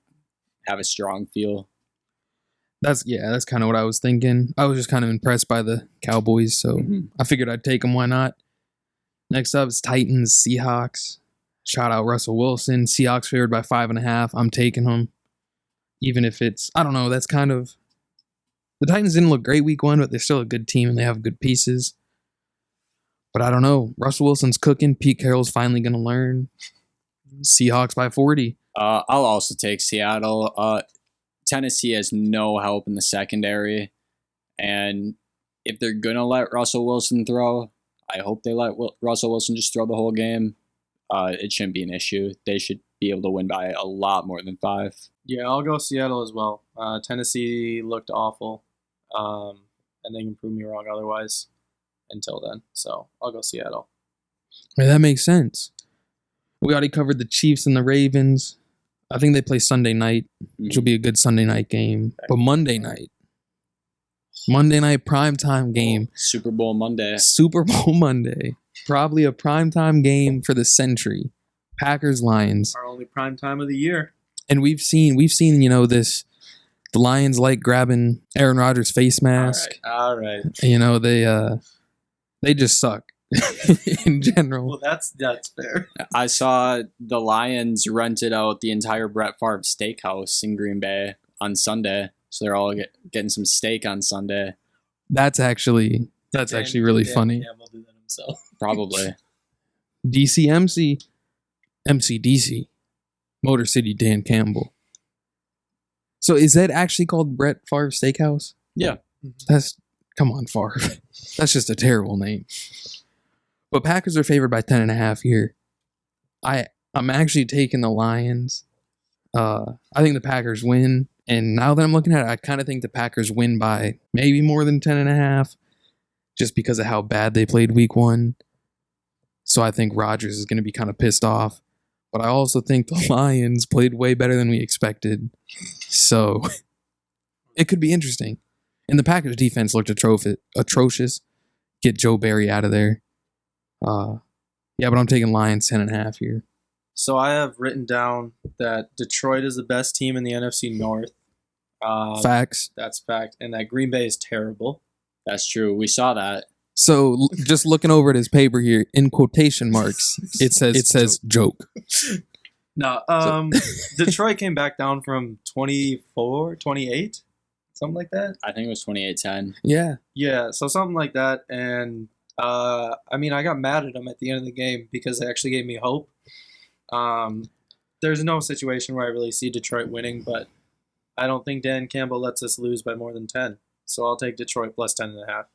have a strong feel. That's kind of what I was thinking. I was just kind of impressed by the Cowboys, so I figured I'd take them. Why not? Next up is Titans, Seahawks. Shout out Russell Wilson. Seahawks favored by 5.5. I'm taking them. Even if it's, I don't know, that's kind of, the Titans didn't look great week 1, but they're still a good team and they have good pieces. But I don't know. Russell Wilson's cooking. Pete Carroll's finally going to learn. Seahawks by 40. I'll also take Seattle. Tennessee has no help in the secondary. And if they're going to let Russell Wilson throw, I hope they let Russell Wilson just throw the whole game. It shouldn't be an issue. They should be able to win by a lot more than 5. Yeah, I'll go Seattle as well. Tennessee looked awful, and they can prove me wrong otherwise until then. So I'll go Seattle. Yeah, that makes sense. We already covered the Chiefs and the Ravens. I think they play Sunday night, which will be a good Sunday night game. But Monday night primetime game. Super Bowl Monday. Super Bowl Monday. Probably a primetime game for the century. Packers, Lions. Our only prime time of the year. And we've seen, the Lions like grabbing Aaron Rodgers' face mask. All right. They just suck in general. Well, that's fair. I saw the Lions rented out the entire Brett Favre steakhouse in Green Bay on Sunday. So they're all getting some steak on Sunday. That's actually really funny. Campbell do that himself. Probably. DC MC. Motor City Dan Campbell. So is that actually called Brett Favre Steakhouse? Yeah. Come on, Favre. That's just a terrible name. But Packers are favored by 10.5 here. I'm actually taking the Lions. I think the Packers win. And now that I'm looking at it, I kind of think the Packers win by maybe more than 10.5, just because of how bad they played week 1. So I think Rodgers is going to be kind of pissed off. But I also think the Lions played way better than we expected. So it could be interesting. And the Packers defense looked atrocious. Get Joe Barry out of there. Yeah, but I'm taking Lions 10.5 here. So I have written down that Detroit is the best team in the NFC North. Facts. That's fact. And that Green Bay is terrible. That's true. We saw that. So just looking over at his paper here, in quotation marks, it says joke. No, Detroit came back down from 24, 28, something like that. I think it was 28-10. Yeah. Yeah, so something like that. And I got mad at them at the end of the game because they actually gave me hope. There's no situation where I really see Detroit winning, but I don't think Dan Campbell lets us lose by more than 10. So I'll take Detroit plus 10.5.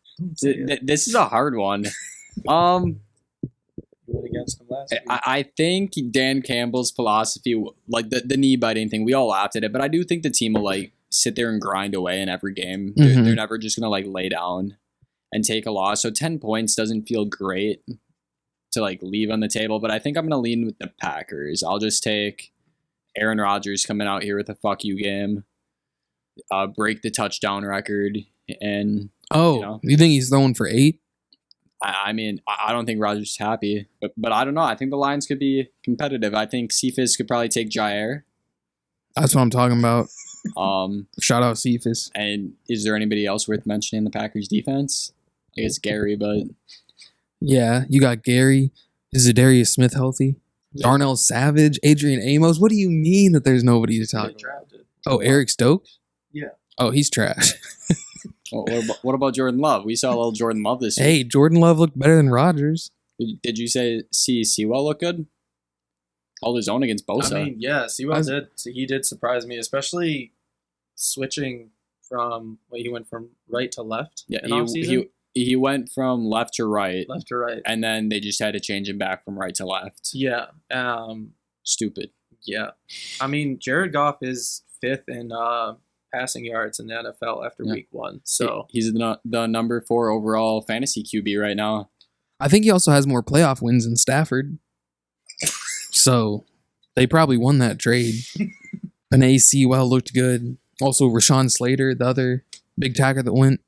This is a hard one. You went against him last week. I think Dan Campbell's philosophy, like the knee biting thing, we all laughed at it, but I do think the team will like sit there and grind away in every game. Mhm. They're never just gonna like lay down and take a loss. So 10 points doesn't feel great to like leave on the table, but I think I'm gonna lean with the Packers. I'll just take Aaron Rodgers coming out here with a fuck you game, break the touchdown record, and You think he's throwing for 8? I don't think Rodgers is happy, but I don't know. I think the Lions could be competitive. I think Cephas could probably take Jair. That's what I'm talking about. Um, Shout out Cephas. and is there anybody else worth mentioning in the Packers defense? I guess Gary, but Yeah, you got Gary. Is Zadarius Smith healthy? Darnell Savage, Adrian Amos. What do you mean that there's nobody to talk They about? drafted. Oh, Eric Stokes? Yeah. Oh, he's trash. what about Jordan Love? We saw a little Jordan Love this Hey, Jordan Love looked better than Rodgers. week. Did you see Sewell look good? Held his own against Bosa. Yeah, Sewell did. He did surprise me, especially switching from he went from right to left. Yeah, in offseason. he went from left to right, Left to right. and then they just had to change him back from right to left. Yeah. Stupid. Yeah. Jared Goff is 5th in passing yards in the NFL after week 1. So He's the number 4 overall fantasy QB right now. I think he also has more playoff wins than Stafford. So they probably won that trade. Panay Sewell looked good. Also, Rashawn Slater, the other big tackle that went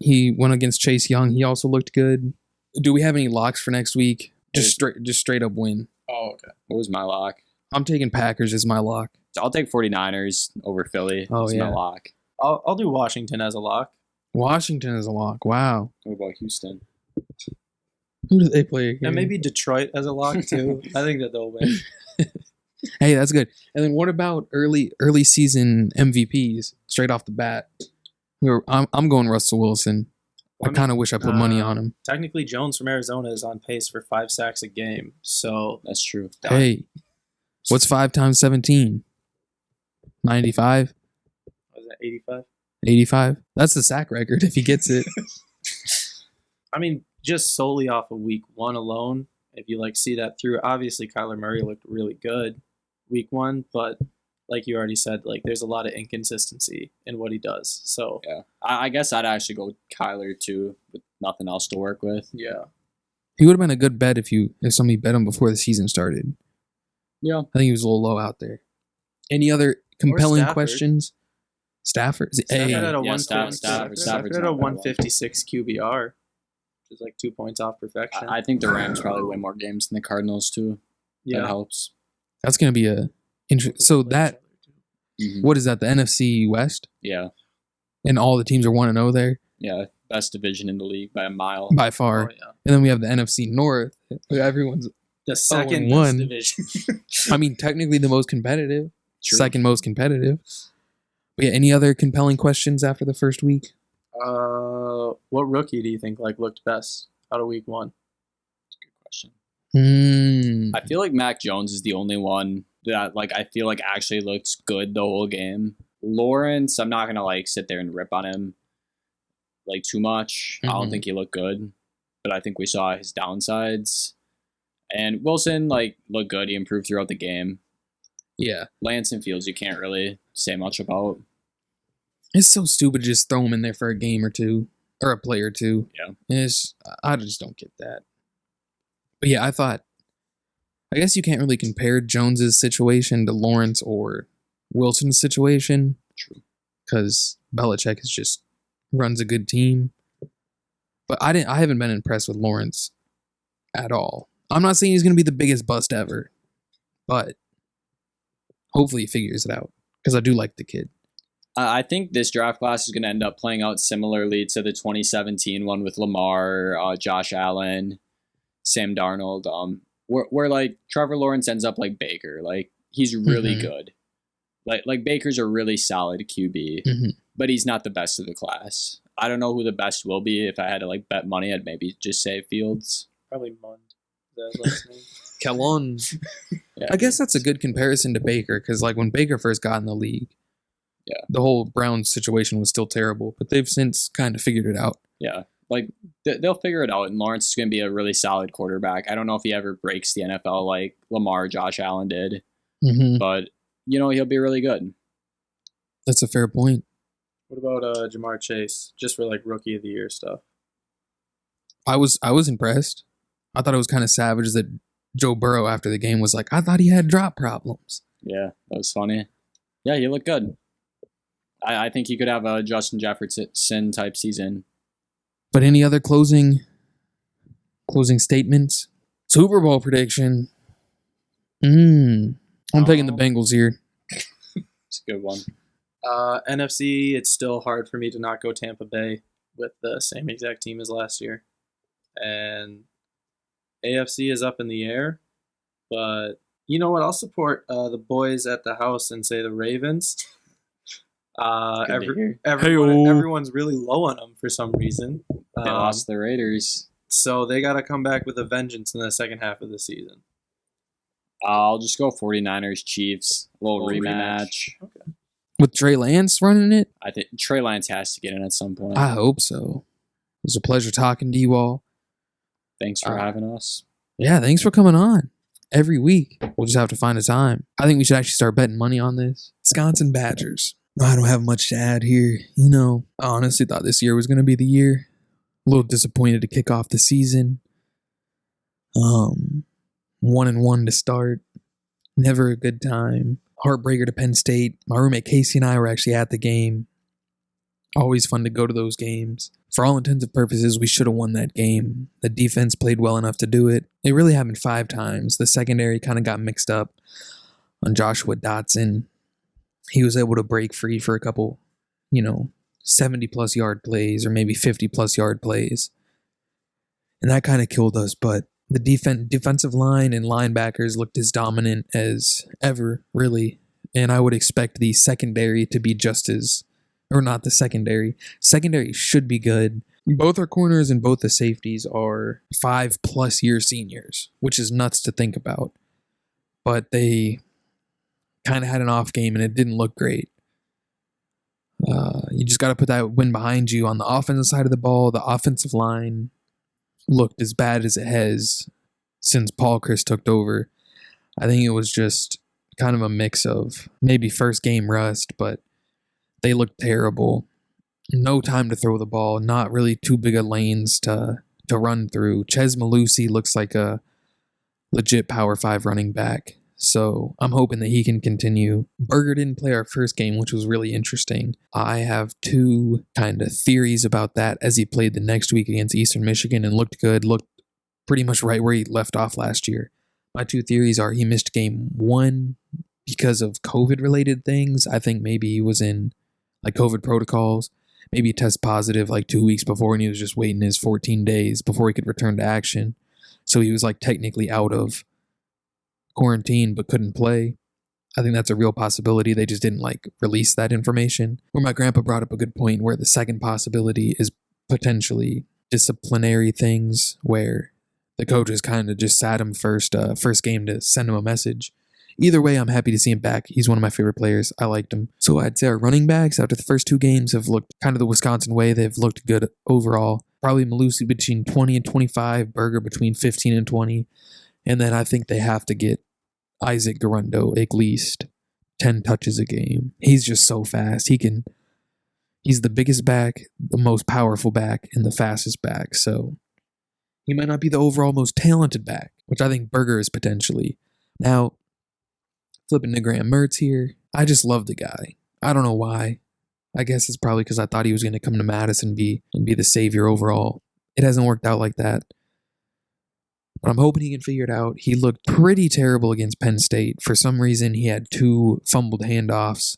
against Chase Young. He also looked good. Do we have any locks for next week? Just straight up win. Oh, okay. What was my lock? I'm taking Packers as my lock. I'll take 49ers over Philly. Oh, as yeah. my lock. I'll do Washington as a lock. Washington is a lock. Wow. What about Houston? Who do they play again? And maybe Detroit as a lock too. I think that they'll win. Hey, that's good. And then what about early season MVPs straight off the bat? I'm going Russell Wilson. I kind of wish I put money on him. Technically, Jones from Arizona is on pace for 5 sacks a game. So That's true. Hey, what's 5 times 17? 95? was that 85? 85? That's the sack record if he gets it. Just solely off of week 1 alone, if you see that through, obviously Kyler Murray looked really good week 1, but like you already said, there's a lot of inconsistency in what he does. So Yeah. I guess I'd actually go Kyler too, with nothing else to work with. yeah, He would have been a good bet if somebody bet him before the season started. Yeah. I think he was a little low out there. Any other compelling Stafford. questions? Stafford? Stafford Hey, had a Yeah, 150 Stafford's Stafford had not a bad. 156 QBR, which is 2 points off perfection. I think the Rams probably win more games than the Cardinals too. That yeah. helps. that's going to be a interesting. So that, Mhm. what is that, the NFC West? Yeah. And all the teams are 1-0 there Yeah. Best division in the league by a mile. by Oh, far. yeah. And then we have the NFC North. Everyone's, The second 0-1. best division. technically the most competitive. True. Second most competitive. But yeah, any other compelling questions after the first week? What rookie do you think looked best out of week 1? Good question. Hmm. I feel like Mac Jones is the only one that I feel actually looks good the whole game. Lawrence, I'm not gonna sit there and rip on him too much. I don't Mhm. think he looked good, but I think we saw his downsides. And Wilson looked good. He improved throughout the game. Yeah. Lance and Fields, you can't really say much about. It's so stupid to just throw him in there for a game or two. Or a play or two. Yeah. I just don't get that. But yeah, I guess you can't really compare Jones's situation to Lawrence or Wilson's situation. True. Because Belichick just runs a good team. But I haven't been impressed with Lawrence at all. I'm not saying he's going to be the biggest bust ever. But hopefully he figures it out. Because I do like the kid. I think this draft class is going to end up playing out similarly to the 2017 one with Lamar, Josh Allen, Sam Darnold. Where like Trevor Lawrence ends up like Baker, like he's really good. Like Baker's a really solid QB, but he's not the best of the class. I don't know who the best will be. If I had to like bet money, I'd maybe just say Fields. Probably Mund. Is that his last name? Kellen. Yeah. I guess that's a good comparison to Baker, because like when Baker first got in the league, the whole Browns situation was still terrible, but they've since kind of figured it out. Yeah, like they'll figure it out, and Lawrence is going to be a really solid quarterback. I don't know if he ever breaks the NFL like Lamar, Josh Allen did, but he'll be really good. That's a fair point. What about Jamar Chase? Just for like rookie of the year stuff. I was impressed. I thought it was kind of savage that Joe Burrow after the game was like, I thought he had drop problems. Yeah, that was funny. Yeah, he looked good. I think he could have a Justin Jefferson type season. But any other closing statements? Super Bowl prediction. I'm taking the Bengals here. It's a good one. NFC, it's still hard for me to not go Tampa Bay with the same exact team as last year. And AFC is up in the air. But you know what? I'll support the boys at the house and say the Ravens. Everyone's really low on them for some reason. They lost the Raiders. So they got to come back with a vengeance in the second half of the season. I'll just go 49ers Chiefs. A little rematch. Okay. With Trey Lance running it? I think Trey Lance has to get in at some point. I hope so. It was a pleasure talking to you all. Thanks for having us. Yeah, thanks for coming on. Every week. We'll just have to find a time. I think we should actually start betting money on this. Wisconsin Badgers. I don't have much to add here. I honestly thought this year was going to be the year. A little disappointed to kick off the season. 1-1 to start. Never a good time. Heartbreaker to Penn State. My roommate Casey and I were actually at the game. Always fun to go to those games. For all intents and purposes, we should have won that game. The defense played well enough to do it. It really happened 5 times. The secondary kind of got mixed up on Joshua Dotson. He was able to break free for a couple, 70-plus yard plays or maybe 50-plus yard plays. And that kind of killed us, but the defensive line and linebackers looked as dominant as ever, really. And I would expect the secondary to be just as, or not the secondary. Secondary should be good. Both our corners and both the safeties are 5+ year seniors, which is nuts to think about. But they kind of had an off game and it didn't look great. You just got to put that win behind you. On the offensive side of the ball, the offensive line looked as bad as it has since Paul Chris took over. I think it was just kind of a mix of maybe first game rust, but they looked terrible. No time to throw the ball, not really too big of lanes to run through. Ches Malusi looks like a legit Power 5 running back. So I'm hoping that he can continue. Berger didn't play our first game, which was really interesting. I have 2 kind of theories about that as he played the next week against Eastern Michigan and looked good, looked pretty much right where he left off last year. My 2 theories are he missed game 1 because of COVID-related things. I think maybe he was in like COVID protocols. Maybe he tested positive like 2 weeks before and he was just waiting his 14 days before he could return to action. So he was like technically out of quarantine but couldn't play. I think that's a real possibility. They just didn't like release that information. Or my grandpa brought up a good point where the second possibility is potentially disciplinary things where the coaches kind of just sat him first game to send him a message. Either way, I'm happy to see him back. He's one of my favorite players. I liked him. So I'd say our running backs after the first 2 games have looked kind of the Wisconsin way. They've looked good overall. Probably Malusi between 20 and 25, Berger between 15 and 20. And then I think they have to get Isaac Garundo at least 10 touches a game. He's just so fast. He's the biggest back, the most powerful back, and the fastest back. So he might not be the overall most talented back, which I think Berger is potentially. Now, flipping to Graham Mertz here, I just love the guy. I don't know why. I guess it's probably because I thought he was going to come to Madison and be the savior overall. It hasn't worked out like that. But I'm hoping he can figure it out. He looked pretty terrible against Penn State. For some reason, he had 2 fumbled handoffs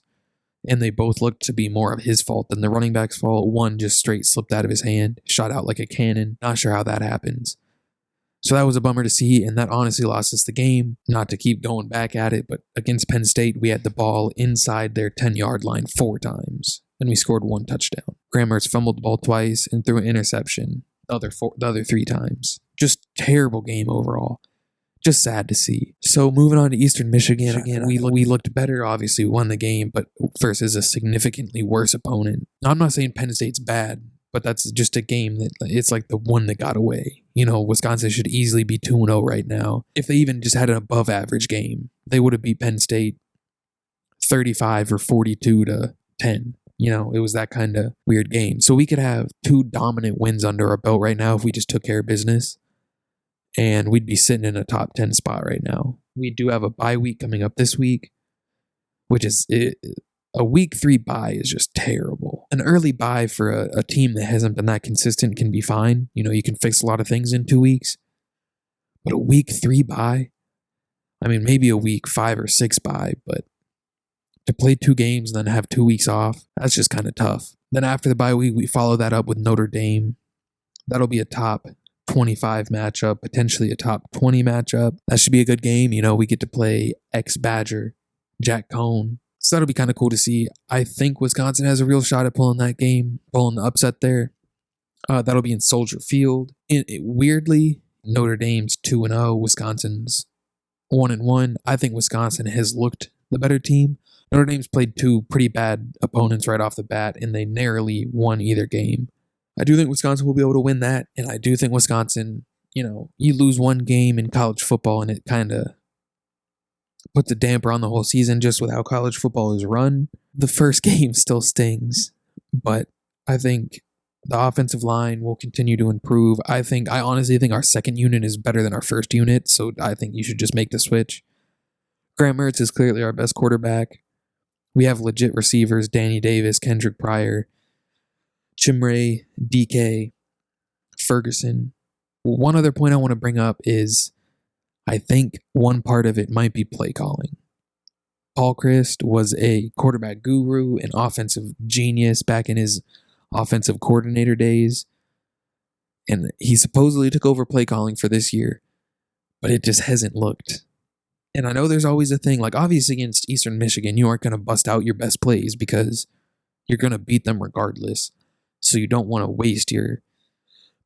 and they both looked to be more of his fault than the running back's fault. One just straight slipped out of his hand, shot out like a cannon. Not sure how that happens. So that was a bummer to see, and that honestly lost us the game. Not to keep going back at it, but against Penn State, we had the ball inside their 10-yard line 4 times, and we scored 1 touchdown. Graham Mertz fumbled the ball twice and threw an interception the other 3 times. Just terrible game overall. Just sad to see. So moving on to Eastern Michigan, we looked better. Obviously, we won the game, but versus a significantly worse opponent. Now, I'm not saying Penn State's bad, but that's just a game that it's like the one that got away. You know, Wisconsin should easily be 2-0 right now. If they even just had an above average game, they would have beat Penn State 35 or 42-10. You know, it was that kind of weird game. So we could have 2 dominant wins under our belt right now if we just took care of business. And we'd be sitting in a top 10 spot right now. We do have a bye week coming up this week, which is a week 3 bye is just terrible. An early bye for a team that hasn't been that consistent can be fine. You know, you can fix a lot of things in 2 weeks. But a week 3 bye, I mean, maybe a week 5 or 6 bye, but to play 2 games and then have 2 weeks off, that's just kind of tough. Then after the bye week, we follow that up with Notre Dame. That'll be a top 25 matchup, potentially a top 20 matchup. That should be a good game. You know, we get to play ex-Badger, Jack Cohn. So that'll be kind of cool to see. I think Wisconsin has a real shot at pulling that game, pulling the upset there. That'll be in Soldier Field. Weirdly, Notre Dame's 2-0, Wisconsin's 1-1. I think Wisconsin has looked the better team. Notre Dame's played 2 pretty bad opponents right off the bat, and they narrowly won either game. I do think Wisconsin will be able to win that, and I do think Wisconsin, you know, you lose 1 game in college football, and it kind of puts a damper on the whole season just with how college football is run. The first game still stings, but I think the offensive line will continue to improve. I honestly think our second unit is better than our first unit, so I think you should just make the switch. Graham Mertz is clearly our best quarterback. We have legit receivers, Danny Davis, Kendrick Pryor, Chimray, DK, Ferguson. One other point I want to bring up is I think one part of it might be play calling. Paul Chryst was a quarterback guru, an offensive genius back in his offensive coordinator days. And he supposedly took over play calling for this year, but it just hasn't looked. And I know there's always a thing, like obviously against Eastern Michigan, you aren't going to bust out your best plays because you're going to beat them regardless. So you don't want to waste your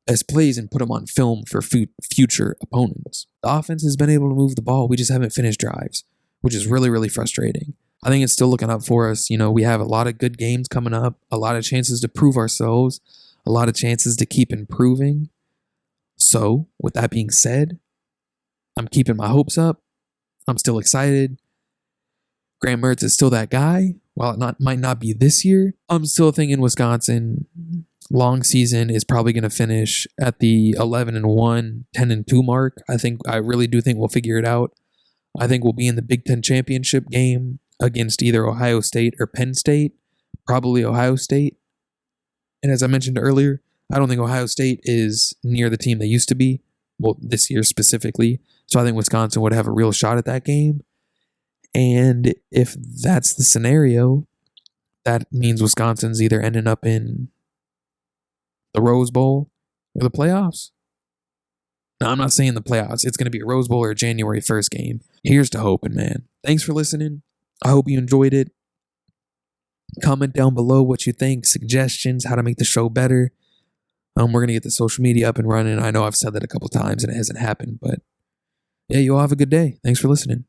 best plays and put them on film for future opponents. The offense has been able to move the ball. We just haven't finished drives, which is really, really frustrating. I think it's still looking up for us. You know, we have a lot of good games coming up, a lot of chances to prove ourselves, a lot of chances to keep improving. So with that being said, I'm keeping my hopes up. I'm still excited. Graham Mertz is still that guy. While it might not be this year, I'm still thinking Wisconsin long season is probably going to finish at the 11-1, 10-2 mark. I really do think we'll figure it out. I think we'll be in the Big Ten championship game against either Ohio State or Penn State, probably Ohio State. And as I mentioned earlier, I don't think Ohio State is near the team they used to be, well, this year specifically. So I think Wisconsin would have a real shot at that game. And if that's the scenario, that means Wisconsin's either ending up in the Rose Bowl or the playoffs. Now, I'm not saying the playoffs. It's going to be a Rose Bowl or a January 1st game. Here's to hoping, man. Thanks for listening. I hope you enjoyed it. Comment down below what you think, suggestions, how to make the show better. We're going to get the social media up and running. I know I've said that a couple times and it hasn't happened, but yeah, you all have a good day. Thanks for listening.